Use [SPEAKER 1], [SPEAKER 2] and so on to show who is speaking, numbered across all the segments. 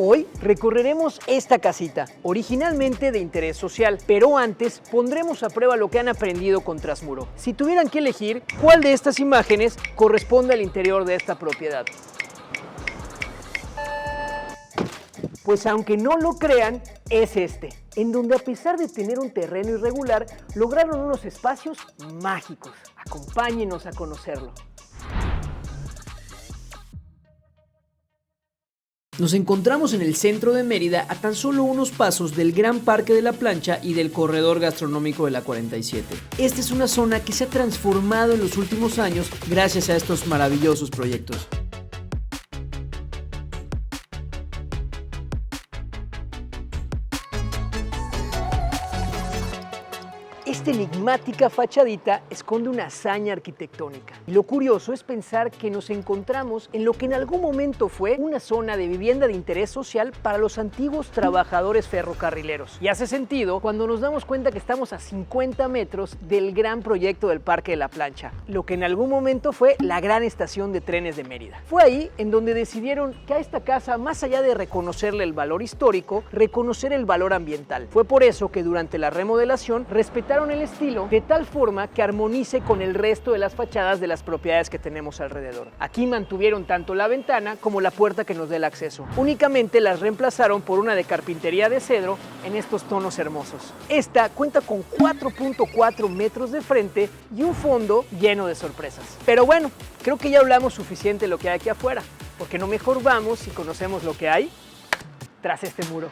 [SPEAKER 1] Hoy recorreremos esta casita, originalmente de interés social, pero antes pondremos a prueba lo que han aprendido con Trasmuro. Si tuvieran que elegir, ¿cuál de estas imágenes corresponde al interior de esta propiedad? Pues aunque no lo crean, es este, en donde a pesar de tener un terreno irregular, lograron unos espacios mágicos. Acompáñenos a conocerlo. Nos encontramos en el centro de Mérida, a tan solo unos pasos del Gran Parque de la Plancha y del corredor gastronómico de la 47. Esta es una zona que se ha transformado en los últimos años gracias a estos maravillosos proyectos. Esta enigmática fachadita esconde una hazaña arquitectónica. Y lo curioso es pensar que nos encontramos en lo que en algún momento fue una zona de vivienda de interés social para los antiguos trabajadores ferrocarrileros. Y hace sentido cuando nos damos cuenta que estamos a 50 metros del gran proyecto del Parque de la Plancha, lo que en algún momento fue la gran estación de trenes de Mérida. Fue ahí en donde decidieron que a esta casa, más allá de reconocerle el valor histórico, reconocer el valor ambiental. Fue por eso que durante la remodelación respetaron el estilo de tal forma que armonice con el resto de las fachadas de las propiedades que tenemos alrededor. Aquí mantuvieron tanto la ventana como la puerta que nos dé el acceso. Únicamente las reemplazaron por una de carpintería de cedro en estos tonos hermosos. Esta cuenta con 4.4 metros de frente y un fondo lleno de sorpresas. Pero bueno, creo que ya hablamos suficiente de lo que hay aquí afuera, porque no mejor vamos y conocemos lo que hay tras este muro.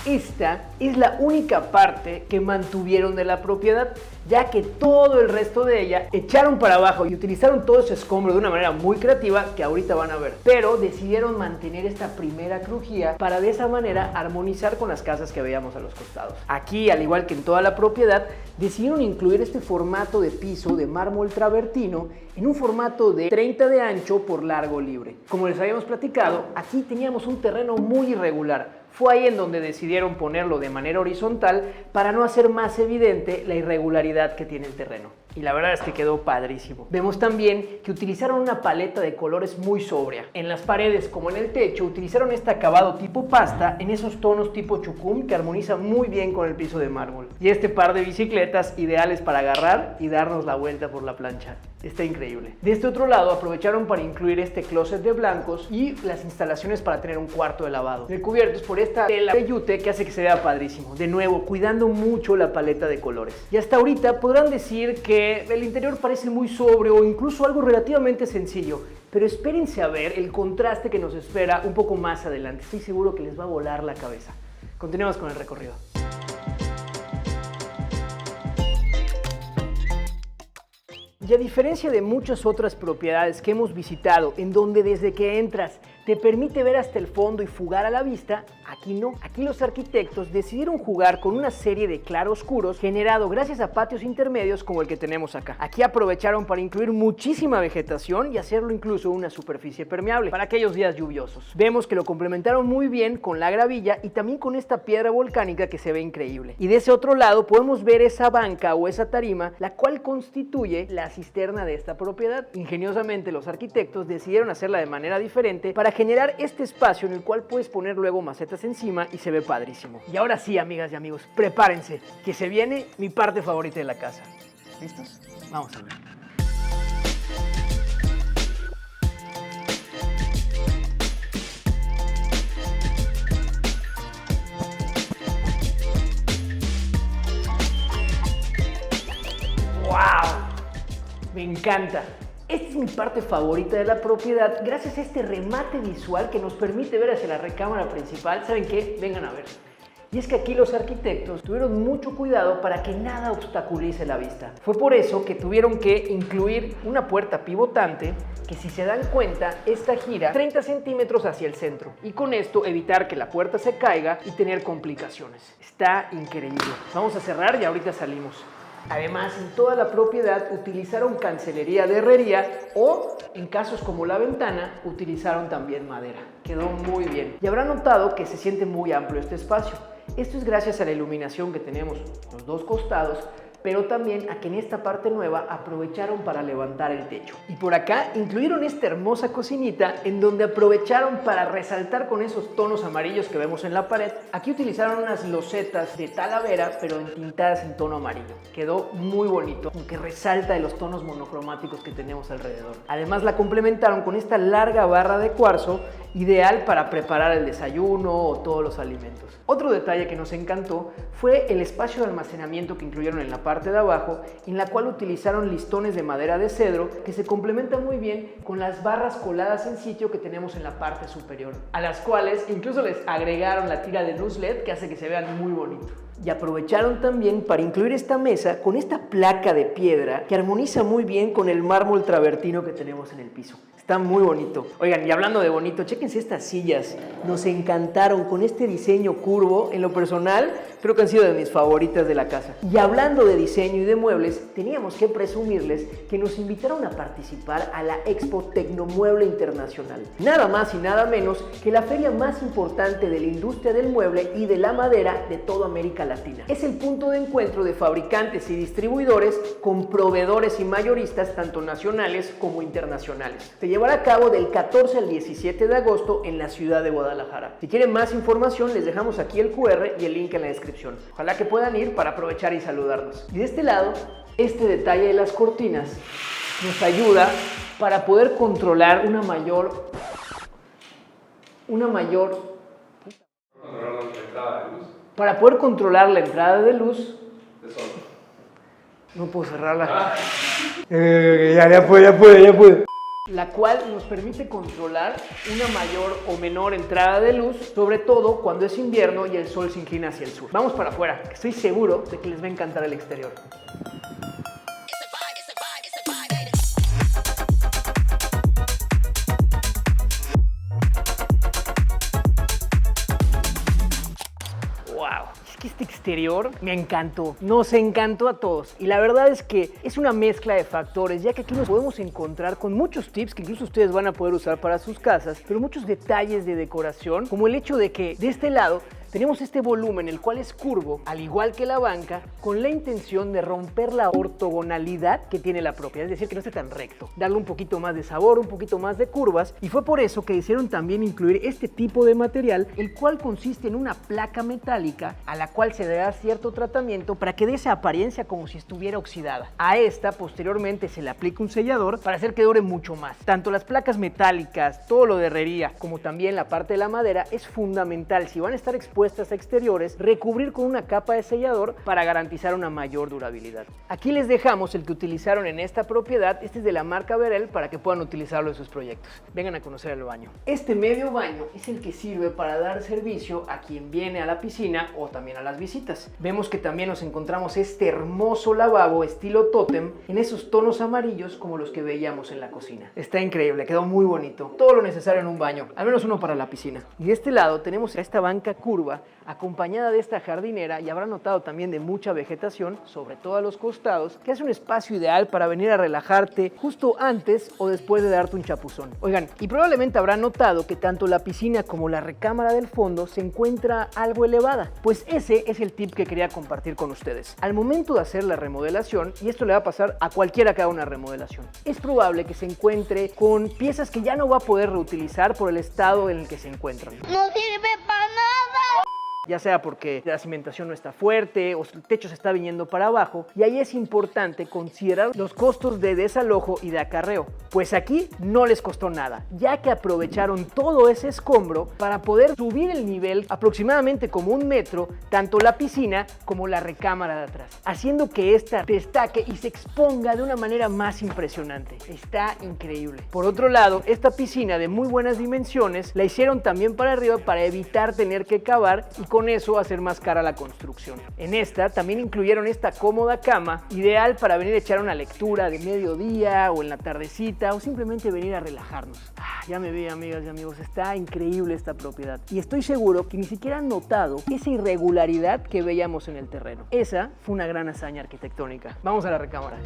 [SPEAKER 1] Esta es la única parte que mantuvieron de la propiedad, ya que todo el resto de ella echaron para abajo y utilizaron todo ese escombro de una manera muy creativa que ahorita van a ver. Pero decidieron mantener esta primera crujía para de esa manera armonizar con las casas que veíamos a los costados. Aquí, al igual que en toda la propiedad, decidieron incluir este formato de piso de mármol travertino en un formato de 30 de ancho por largo libre. Como les habíamos platicado, aquí teníamos un terreno muy irregular. Fue ahí en donde decidieron ponerlo de manera horizontal para no hacer más evidente la irregularidad que tiene el terreno. Y la verdad es que quedó padrísimo. Vemos también que utilizaron una paleta de colores muy sobria. En las paredes como en el techo utilizaron este acabado tipo pasta en esos tonos tipo chucum que armoniza muy bien con el piso de mármol. Y este par de bicicletas ideales para agarrar y darnos la vuelta por la plancha. Está increíble. De este otro lado aprovecharon para incluir este closet de blancos y las instalaciones para tener un cuarto de lavado, recubiertos por esta tela de yute que hace que se vea padrísimo. De nuevo, cuidando mucho la paleta de colores. Y hasta ahorita podrán decir que el interior parece muy sobrio o incluso algo relativamente sencillo, pero espérense a ver el contraste que nos espera un poco más adelante. Estoy seguro que les va a volar la cabeza. Continuemos con el recorrido. Y a diferencia de muchas otras propiedades que hemos visitado, en donde desde que entras te permite ver hasta el fondo y fugar a la vista, aquí no. Aquí los arquitectos decidieron jugar con una serie de claroscuros generado gracias a patios intermedios como el que tenemos acá. Aquí aprovecharon para incluir muchísima vegetación y hacerlo incluso una superficie permeable para aquellos días lluviosos. Vemos que lo complementaron muy bien con la gravilla y también con esta piedra volcánica que se ve increíble. Y de ese otro lado podemos ver esa banca o esa tarima, la cual constituye la cisterna de esta propiedad. Ingeniosamente los arquitectos decidieron hacerla de manera diferente para generar este espacio en el cual puedes poner luego macetas encima y se ve padrísimo. Y ahora sí, amigas y amigos, prepárense, que se viene mi parte favorita de la casa. ¿Listos? Vamos a ver. ¡Wow! Me encanta. Esta es mi parte favorita de la propiedad gracias a este remate visual que nos permite ver hacia la recámara principal. ¿Saben qué? Vengan a ver. Y es que aquí los arquitectos tuvieron mucho cuidado para que nada obstaculice la vista. Fue por eso que tuvieron que incluir una puerta pivotante que, si se dan cuenta, esta gira 30 centímetros hacia el centro y con esto evitar que la puerta se caiga y tener complicaciones. Está increíble. Vamos a cerrar y ahorita salimos. Además, en toda la propiedad utilizaron cancelería de herrería o, en casos como la ventana, utilizaron también madera. Quedó muy bien. Y habrán notado que se siente muy amplio este espacio. Esto es gracias a la iluminación que tenemos los dos costados, pero también a que en esta parte nueva aprovecharon para levantar el techo. Y por acá incluyeron esta hermosa cocinita en donde aprovecharon para resaltar con esos tonos amarillos que vemos en la pared. Aquí utilizaron unas losetas de talavera, pero entintadas en tono amarillo. Quedó muy bonito, aunque resalta de los tonos monocromáticos que tenemos alrededor. Además la complementaron con esta larga barra de cuarzo, ideal para preparar el desayuno o todos los alimentos. Otro detalle que nos encantó fue el espacio de almacenamiento que incluyeron en la parte de abajo, en la cual utilizaron listones de madera de cedro que se complementan muy bien con las barras coladas en sitio que tenemos en la parte superior, a las cuales incluso les agregaron la tira de luz LED que hace que se vean muy bonito. Y aprovecharon también para incluir esta mesa con esta placa de piedra que armoniza muy bien con el mármol travertino que tenemos en el piso. Está muy bonito. Oigan, y hablando de bonito, chéquense estas sillas. Nos encantaron con este diseño curvo. En lo personal, creo que han sido de mis favoritas de la casa. Y hablando de diseño y de muebles, teníamos que presumirles que nos invitaron a participar a la Expo Tecnomueble Internacional. Nada más y nada menos que la feria más importante de la industria del mueble y de la madera de toda América Latina. Es el punto de encuentro de fabricantes y distribuidores con proveedores y mayoristas tanto nacionales como internacionales. Se llevará a cabo del 14 al 17 de agosto en la ciudad de Guadalajara. Si quieren más información, les dejamos aquí el QR y el link en la descripción. Ojalá que puedan ir para aprovechar y saludarnos. Y de este lado, este detalle de las cortinas nos ayuda para poder controlar una mayor para poder controlar la entrada de luz. No puedo cerrarla. Ya puede. La cual nos permite controlar una mayor o menor entrada de luz, sobre todo cuando es invierno y el sol se inclina hacia el sur. Vamos para afuera, que estoy seguro de que les va a encantar el exterior. Este exterior me encantó, nos encantó a todos y la verdad es que es una mezcla de factores, ya que aquí nos podemos encontrar con muchos tips que incluso ustedes van a poder usar para sus casas, pero muchos detalles de decoración, como el hecho de que de este lado tenemos este volumen, el cual es curvo, al igual que la banca, con la intención de romper la ortogonalidad que tiene la propiedad, es decir, que no esté tan recto, darle un poquito más de sabor, un poquito más de curvas, y fue por eso que decidieron también incluir este tipo de material, el cual consiste en una placa metálica a la cual se le da cierto tratamiento para que dé esa apariencia como si estuviera oxidada. A esta posteriormente se le aplica un sellador para hacer que dure mucho más. Tanto las placas metálicas, todo lo de herrería, como también la parte de la madera es fundamental. Si van a estar expuestas a exteriores, recubrir con una capa de sellador para garantizar una mayor durabilidad. Aquí les dejamos el que utilizaron en esta propiedad. Este es de la marca Verel para que puedan utilizarlo en sus proyectos. Vengan a conocer el baño. Este medio baño es el que sirve para dar servicio a quien viene a la piscina o también a las visitas. Vemos que también nos encontramos este hermoso lavabo estilo tótem en esos tonos amarillos como los que veíamos en la cocina. Está increíble, quedó muy bonito. Todo lo necesario en un baño, al menos uno para la piscina. Y de este lado tenemos esta banca curva acompañada de esta jardinera, y habrán notado también de mucha vegetación, sobre todo a los costados, que es un espacio ideal para venir a relajarte justo antes o después de darte un chapuzón. Oigan, y probablemente habrán notado que tanto la piscina como la recámara del fondo se encuentra algo elevada, pues ese es el tip que quería compartir con ustedes. Al momento de hacer la remodelación, y esto le va a pasar a cualquiera que haga una remodelación, es probable que se encuentre con piezas que ya no va a poder reutilizar por el estado en el que se encuentran.
[SPEAKER 2] ¡No sirve para nada!
[SPEAKER 1] Ya sea porque la cimentación no está fuerte o el techo se está viniendo para abajo, y ahí es importante considerar los costos de desalojo y de acarreo, pues aquí no les costó nada, ya que aprovecharon todo ese escombro para poder subir el nivel aproximadamente como 1 metro, tanto la piscina como la recámara de atrás, haciendo que esta destaque y se exponga de una manera más impresionante. Está increíble. Por otro lado, esta piscina de muy buenas dimensiones la hicieron también para arriba para evitar tener que cavar y con eso hacer más cara la construcción. En esta también incluyeron esta cómoda cama, ideal para venir a echar una lectura de mediodía o en la tardecita o simplemente venir a relajarnos. Ya me vi, amigas y amigos, está increíble esta propiedad y estoy seguro que ni siquiera han notado esa irregularidad que veíamos en el terreno. Esa fue una gran hazaña arquitectónica. Vamos a la recámara.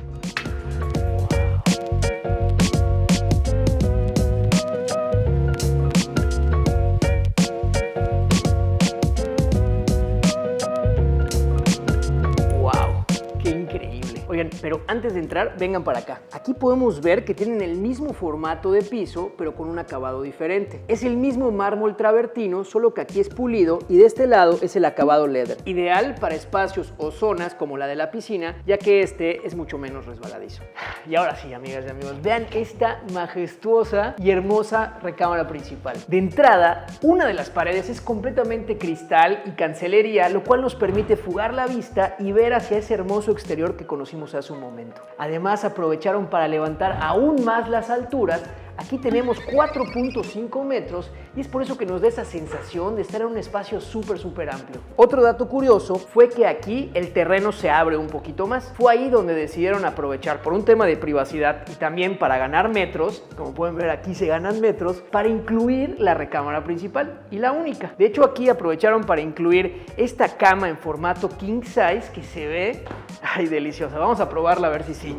[SPEAKER 1] Oigan, pero antes de entrar, vengan para acá. Aquí podemos ver que tienen el mismo formato de piso, pero con un acabado diferente. Es el mismo mármol travertino, solo que aquí es pulido y de este lado es el acabado leather. Ideal para espacios o zonas como la de la piscina, ya que este es mucho menos resbaladizo. Y ahora sí, amigas y amigos, vean esta majestuosa y hermosa recámara principal. De entrada, una de las paredes es completamente cristal y cancelería, lo cual nos permite fugar la vista y ver hacia ese hermoso exterior que conocimos hace un momento. Además, aprovecharon para levantar aún más las alturas. Aquí tenemos 4.5 metros y es por eso que nos da esa sensación de estar en un espacio súper amplio. Otro dato curioso fue que aquí el terreno se abre un poquito más. Fue ahí donde decidieron aprovechar por un tema de privacidad y también para ganar metros, como pueden ver aquí se ganan metros, para incluir la recámara principal y la única. De hecho, aquí aprovecharon para incluir esta cama en formato king size que se ve, ay, deliciosa. Vamos a probarla a ver si sí.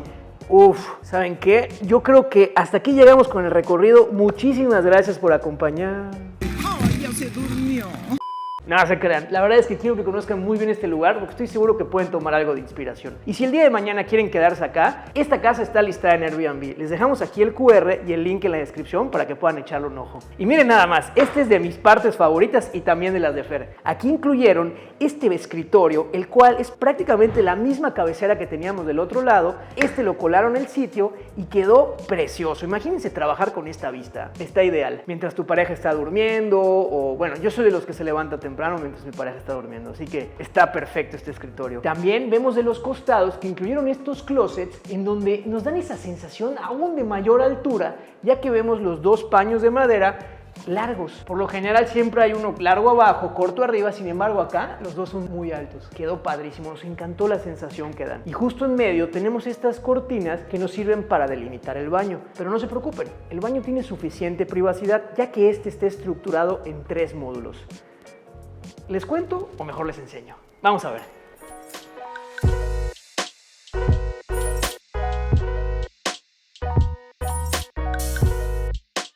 [SPEAKER 1] ¿Saben qué? Yo creo que hasta aquí llegamos con el recorrido. Muchísimas gracias por acompañar.
[SPEAKER 3] ¡Ay, ya se durmió!
[SPEAKER 1] No se crean, la verdad es que quiero que conozcan muy bien este lugar porque estoy seguro que pueden tomar algo de inspiración. Y si el día de mañana quieren quedarse acá, esta casa está listada en Airbnb. Les dejamos aquí el QR y el link en la descripción para que puedan echarle un ojo. Y miren nada más, este es de mis partes favoritas y también de las de Fer. Aquí incluyeron este escritorio, el cual es prácticamente la misma cabecera que teníamos del otro lado. Este lo colaron en el sitio y quedó precioso. Imagínense trabajar con esta vista, está ideal. Mientras tu pareja está durmiendo o bueno, yo soy de los que se levanta temprano mientras mi pareja está durmiendo, así que está perfecto este escritorio. También vemos de los costados que incluyeron estos closets en donde nos dan esa sensación aún de mayor altura, ya que vemos los dos paños de madera largos. Por lo general siempre hay uno largo abajo, corto arriba, sin embargo acá los dos son muy altos. Quedó padrísimo, nos encantó la sensación que dan. Y justo en medio tenemos estas cortinas que nos sirven para delimitar el baño. Pero no se preocupen, el baño tiene suficiente privacidad ya que este está estructurado en 3 módulos. ¿Les cuento o mejor les enseño? Vamos a ver.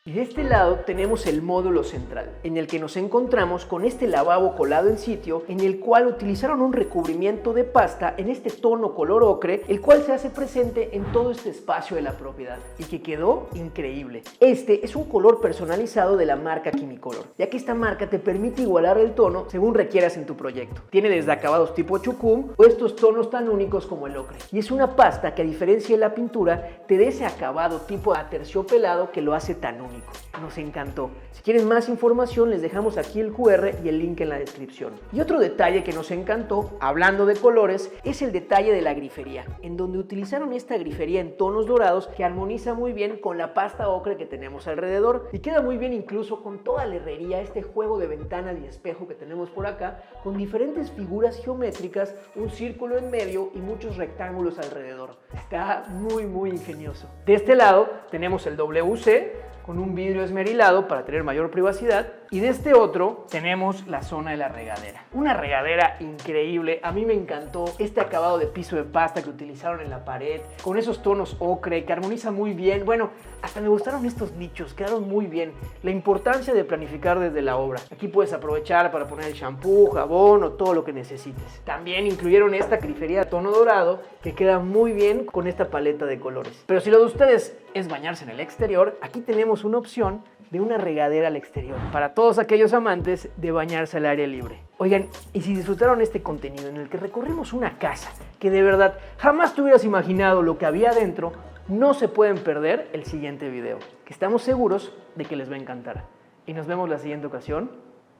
[SPEAKER 1] Y de este lado tenemos el módulo central, en el que nos encontramos con este lavabo colado en sitio, en el cual utilizaron un recubrimiento de pasta en este tono color ocre, el cual se hace presente en todo este espacio de la propiedad y que quedó increíble. Este es un color personalizado de la marca Quimicolor, ya que esta marca te permite igualar el tono según requieras en tu proyecto. Tiene desde acabados tipo chucum o estos tonos tan únicos como el ocre. Y es una pasta que, a diferencia de la pintura, te da ese acabado tipo aterciopelado que lo hace tan único. Nos encantó. Si quieren más información, les dejamos aquí el QR y el link en la descripción. Y otro detalle que nos encantó, hablando de colores, es el detalle de la grifería, en donde utilizaron esta grifería en tonos dorados que armoniza muy bien con la pasta ocre que tenemos alrededor y queda muy bien incluso con toda la herrería, este juego de ventana y espejo que tenemos por acá, con diferentes figuras geométricas, un círculo en medio y muchos rectángulos alrededor. Está muy ingenioso. De este lado tenemos el WC, con un vidrio esmerilado para tener mayor privacidad, y de este otro tenemos la zona de la regadera. Una regadera increíble, a mí me encantó este acabado de piso de pasta que utilizaron en la pared, con esos tonos ocre que armoniza muy bien. Bueno, hasta me gustaron estos nichos, quedaron muy bien. La importancia de planificar desde la obra. Aquí puedes aprovechar para poner el shampoo, jabón o todo lo que necesites. También incluyeron esta grifería de tono dorado que queda muy bien con esta paleta de colores. Pero si lo de ustedes es bañarse en el exterior, aquí tenemos una opción de una regadera al exterior para todos aquellos amantes de bañarse al aire libre. Oigan, y si disfrutaron este contenido en el que recorrimos una casa que de verdad jamás te hubieras imaginado lo que había adentro, no se pueden perder el siguiente video, que estamos seguros de que les va a encantar. Y nos vemos la siguiente ocasión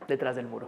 [SPEAKER 1] detrás del muro.